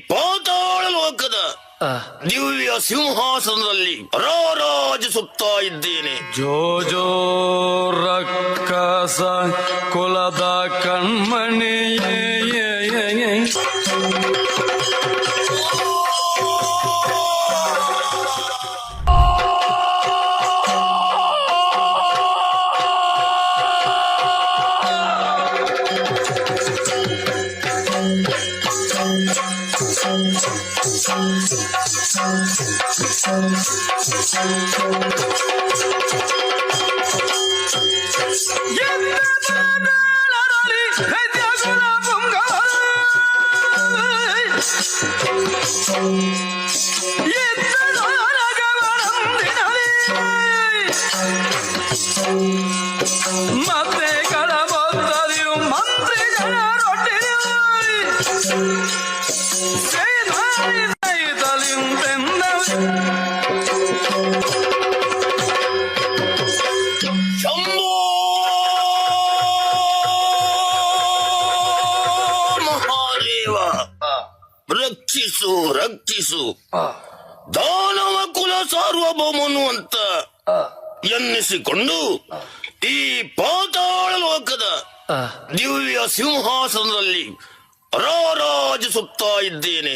ಪಾತಾಳ ಲೋಕದ ದಿವ್ಯ ಸಿಂಹಾಸನದಲ್ಲಿ ರಾರಾಜಿಸುತ್ತಾ ಇದ್ದೇನೆ. ಜೋ ಜೋ ರಕ್ಕಸ ಕುಲದ ಕಣ್ಮಣಿಯೇ ಮತ್ತೆ ಕಳಬೊತ್ತಲಿಯು ಮಂತ್ರಿಗಳ ಶಂಭೋ ಮಹಾದೇವ, ರಕ್ಷಿಸು ರಕ್ಷಿಸು, ದಾನವ ಕುಲ ಸಾರ್ವಭೌಮನು ಅಂತ ಎನ್ನಿಸಿಕೊಂಡು ಈ ಪಾತಾಳ ಲೋಕದ ದಿವ್ಯ ಸಿಂಹಾಸನದಲ್ಲಿ ರಾರಾಜಿಸುತ್ತಾ ಇದ್ದೇನೆ.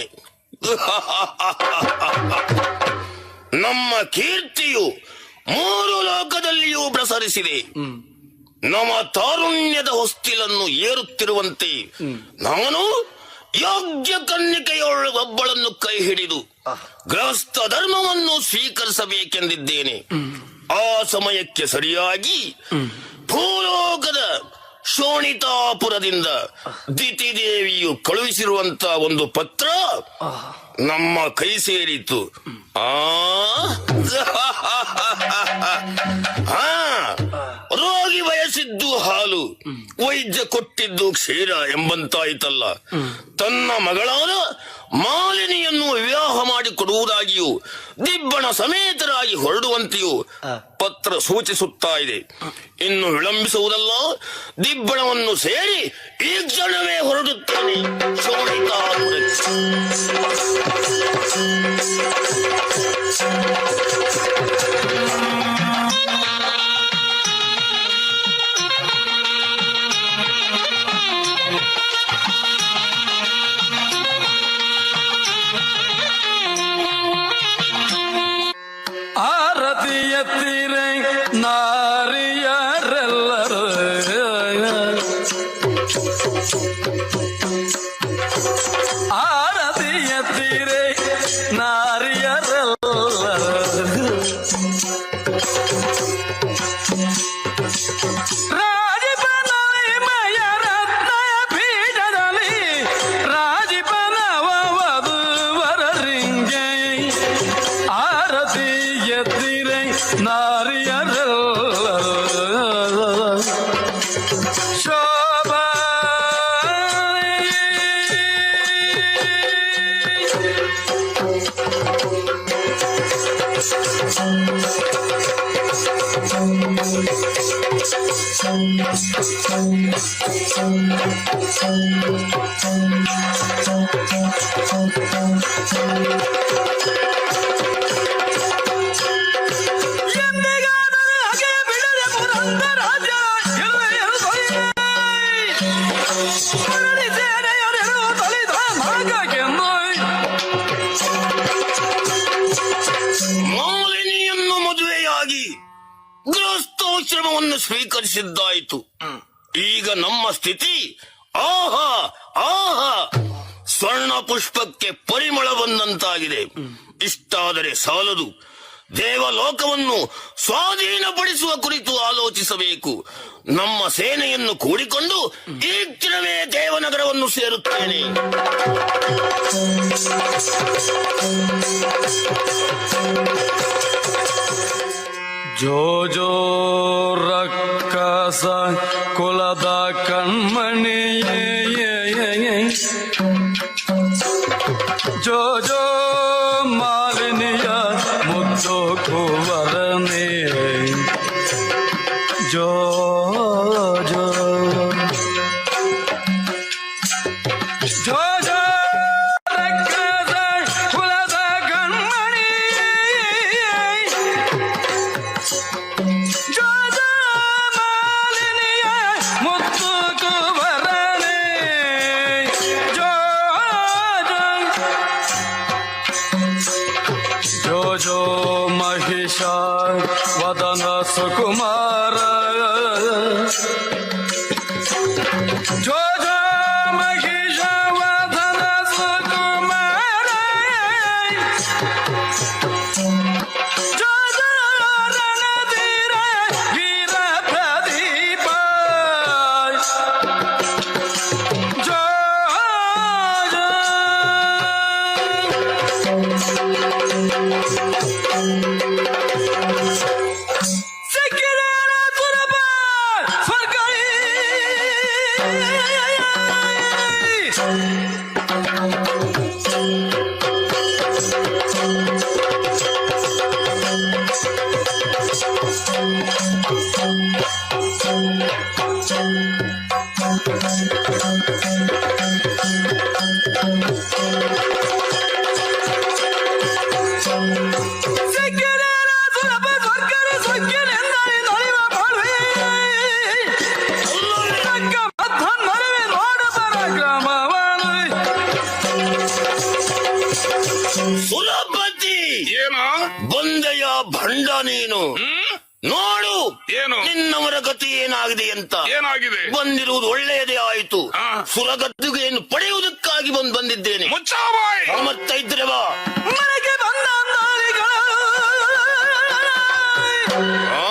ನಮ್ಮ ಕೀರ್ತಿಯು ಮೂರು ಲೋಕದಲ್ಲಿಯೂ ಪ್ರಸರಿಸಿದೆ. ನಮ್ಮ ತಾರುಣ್ಯದ ಹೊಸ್ತಿಲನ್ನು ಏರುತ್ತಿರುವಂತೆ ನಾನು ಯೋಗ್ಯ ಕನ್ನಿಕೆಯೊಬ್ಬಳನ್ನು ಕೈ ಹಿಡಿದು ಗೃಹಸ್ಥ ಧರ್ಮವನ್ನು ಸ್ವೀಕರಿಸಬೇಕೆಂದಿದ್ದೇನೆ. ಆ ಸಮಯಕ್ಕೆ ಸರಿಯಾಗಿ ಭೂಲೋಕದ ಶೋಣಿತಾಪುರದಿಂದ ದಿತಿದೇವಿಯು ಕಳುಹಿಸಿರುವಂತ ಒಂದು ಪತ್ರ ನಮ್ಮ ಕೈ ಸೇರಿತು. ರೋಗಿ ಬಯಸಿದ್ದು ಹಾಲು, ವೈದ್ಯ ಕೊಟ್ಟಿದ್ದು ಕ್ಷೀರ ಎಂಬಂತಾಯಿತಲ್ಲ. ತನ್ನ ಮಗಳಾದ ಮಾಲಿನಿಯನ್ನು ವಿವಾಹ ಮಾಡಿಕೊಡುವುದಾಗಿಯೂ ದಿಬ್ಬಣ ಸಮೇತರಾಗಿ ಹೊರಡುವಂತೆಯೂ ಪತ್ರ ಸೂಚಿಸುತ್ತಾ ಇದೆ. ಇನ್ನು ವಿಳಂಬಿಸುವುದಲ್ಲ, ದಿಬ್ಬಣವನ್ನು ಸೇರಿ ಈ ಕ್ಷಣವೇ ಹೊರಡುತ್ತೇನೆ ಶೋಣಿತಾಪುರಕ್ಕೆ. ಆರತಿ ಎತ್ತಿರೆ ನಾರಿಯರೆಲ್ಲರೂ, ಆರತಿ ಎತ್ತಿರೆ ನಾರಿಯರೆಲ್ಲರೂ, ರಾಜಪನಮಯ ರತ್ನಯ ಪೀಠದಲ್ಲಿ ರಾಜಪನವ ವಧುವರರಿಗೆ ಆರತಿ ಎತ್ತಿರೆ ನಾರಿಯರೆಲ್ಲರೂ ಶೋಭಾ. ಮಾಲಿನಿಯನ್ನು ಮದುವೆಯಾಗಿ ಗೃಹಸ್ಥಾಶ್ರಮವನ್ನು ಸ್ವೀಕರಿಸಿದ್ದಾಯಿತು. ಈಗ ನಮ್ಮ ಸ್ಥಿತಿ ಆಹಾ ಆಹಾ, ಸ್ವರ್ಣ ಪುಷ್ಪಕ್ಕೆ ಪರಿಮಳ ಬಂದಂತಾಗಿದೆ. ಇಷ್ಟಾದರೆ ಸಾಲದು, ದೇವಲೋಕವನ್ನು ಸ್ವಾಧೀನಪಡಿಸುವ ಕುರಿತು ಆಲೋಚಿಸಬೇಕು. ನಮ್ಮ ಸೇನೆಯನ್ನು ಕೂಡಿಕೊಂಡು ಈ ಕ್ಷಣವೇ ದೇವನಗರವನ್ನು ಸೇರುತ್ತೇನೆ. ಜೋ ಜೋ ರಕ್ಕಸ ಕುಲದ ಕಣ್ಮಣಿಯೇ, ಜೋ ಜೋ ಮಾಲಿನಿಯ ಮುದ್ದು ಕುವರನೇ, ಜೋ ಜೋ ಜೋ ಜೋ ರಕ್ಕ ವದನ ಸುಕುಮಾರ ಜೋ ಜೋ ಮಹಿಷ ವದನ ಸುಕುಮಾರ ಜೋ ಜೋ ರಣಧೀರ ವೀರ ಪ್ರದೀಪ ಜೋ ಜೋ ಸಿಕ್ಕಿರೇನ ಸುರಭ ಸ್ವರ್ಗೈ ಸಿಕ್ಕಿರೇನ ಸುರಭ ಸ್ವರ್ಗರ ಸೊಕ್ಕಿನೆಂದರೆ ನಲಿವ ಬಾಳ್ವೆ ತಕ್ಕ ಮಧ್ವನ್ ಮರವೆ ನೋಡ ಪರಾಕ್ರಮವನು ಸುಲಭತಿ ಏನ ಬಂದೆಯ ಭಂಡ ನೀನು ನೋಡು ಏನು ನಿನ್ನವರ ಗತಿ ಏನಾಗಿದೆ ಅಂತ. ಏನಾಗಿದೆ? ಬಂದಿರುವುದು ಒಳ್ಳೆಯದೇ ಆಯಿತು. ಆ. ಸುರಗದ್ದುಗೆಯನ್ನು ಪಡೆಯುವುದಕ್ಕಾಗಿ ಬಂದಿದ್ದೇನೆ. ಮುಚ್ಚಾಬಾಯ್. ಮತ್ತೆ ಇದ್ರೆ ಬಾ. ಮನೆಗೆ ಬಂದ ಅಂದಾಳಿಗಳು ಆ?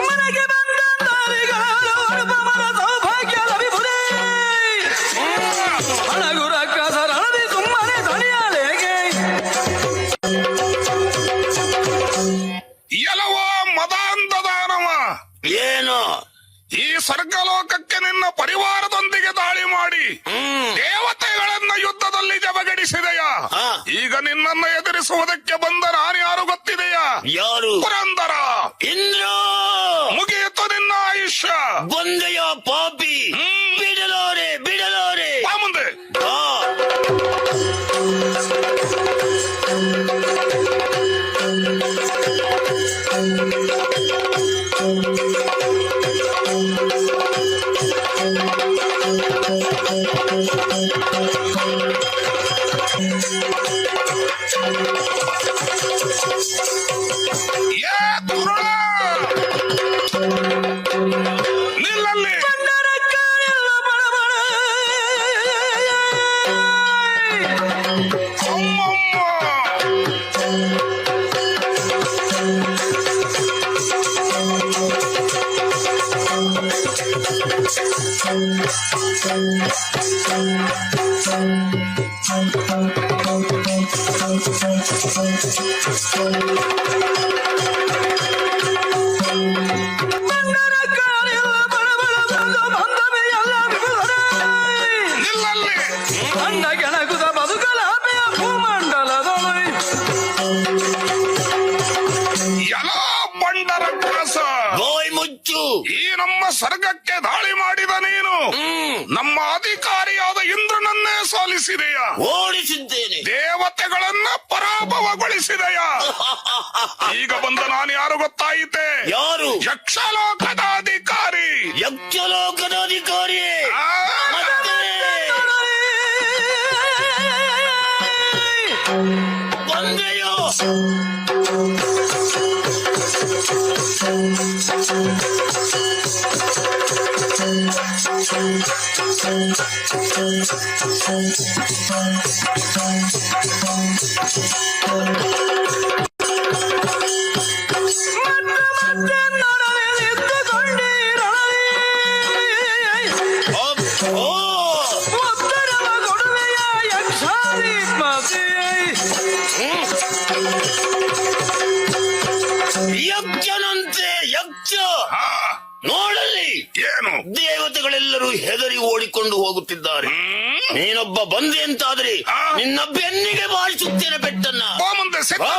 ಮನೆಗೆ ಬಂದ ಅಂದಾಳಿಗಳು ಅನುಪಮನ ಸೌಭಾಗ್ಯ ಲಭಿಸುವುದೇ ಹಣಗುರ ಕಸರಣದಿ ಸುಮ್ಮನೆ ದಣಿಯಲೇಗೆ ಎಲವ ಮದಾಂಧದಾನವ, ಏನು? ಈ ಸ್ವರ್ಗಲೋಕಕ್ಕೆ ನಿನ್ನ ಪರಿವಾರದೊಂದಿಗೆ ದಾಳಿ ಮಾಡಿ ದೇವತೆಗಳನ್ನ ಯುದ್ಧದಲ್ಲಿ ಜಬಗಡಿಸಿದೆಯಾ? ಆ. ಈಗ ನಿನ್ನನ್ನು ಎದುರಿಸುವುದಕ್ಕೆ ಬಂದ ನಾನ್ಯಾರು ಗೊತ್ತಿದೆಯಾ? ಯಾರು? ಪುರಂದರ. ಇಂದ್ರ ಮುಗಿಯಿತು ನಿನ್ನ ಆಯುಷ್ಯ. ಬಂದೆಯ ಪಾಪಿ. ಬಿಡಲಾರೆ ಬಿಡಲಾರೆ. ಬಾ ಮುಂದೆ. ಬಾ. ಏ ದುರುಳ! ನಿಲ್ಲಲ್ಲಿ. ಅಮ್ಮಮ್ಮ. ನಿಲ್ಲಲ್ಲಿ. ಅಂಡ ಕೆಣಕುದ ಬದುಕಲಾಪೆಯ ಭೂಮಂಡಲದೊಳು ಎಲ ಬಂಡರ ಕಾಸ. ಬಾಯ್ ಮುಚ್ಚು. ಈ ನಮ್ಮ ಸ್ವರ್ಗಕ್ಕೆ ದಾಳಿ ಮಾಡಿದ ನೀನು ನಮ್ಮ ಅಧಿಕಾರಿಯಾದ ಇಂದ್ರನನ್ನೇ ಸೋಲಿಸಿದೆಯಾ? ಓಡಿಸಿದ್ದೇನೆ. ದೇವತೆಗಳನ್ನ ಪರಾಭವಗೊಳಿಸಿದೆಯಾ? ಈಗ ಬಂದ ನಾನು ಯಾರು ಗೊತ್ತಾಯಿತೆ? ಯಾರು? ಯಕ್ಷಲೋಕದ ಅಧಿಕಾರಿ. ಯಕ್ಷಲೋಕದ ಅಧಿಕಾರಿಯೇ. ಆ, ಮತ್ತೆ ಬಂದೆಯೋ? ಓ, ಉತ್ತರವ ಕೊಡುವೆಯ ಯಕ್ಷಾಧಿಪತಿ ಯಕ್ಷನಂತೆ ಯಕ್ಷ. ಆ, ನೋಡಲಿ, ಏನು? ದೇವತೆಗಳೆಲ್ಲರೂ ಹೆದರಿ ಓಡಿಕೊಂಡು ಹೋಗುತ್ತಿದ್ದಾರೆ. ನೀನೊಬ್ಬ ಬಂದೆ ಅಂತಾದ್ರೆ ಆ. ನಿನ್ನ ಬೆನ್ನಿಗೆ ಬಾರಿಸುತ್ತೇನೆ ಪೆಟ್ಟನ್ನ. ಬಾ ಮುಂದೆ ಸಿಕ್ಕ. ಬಾ.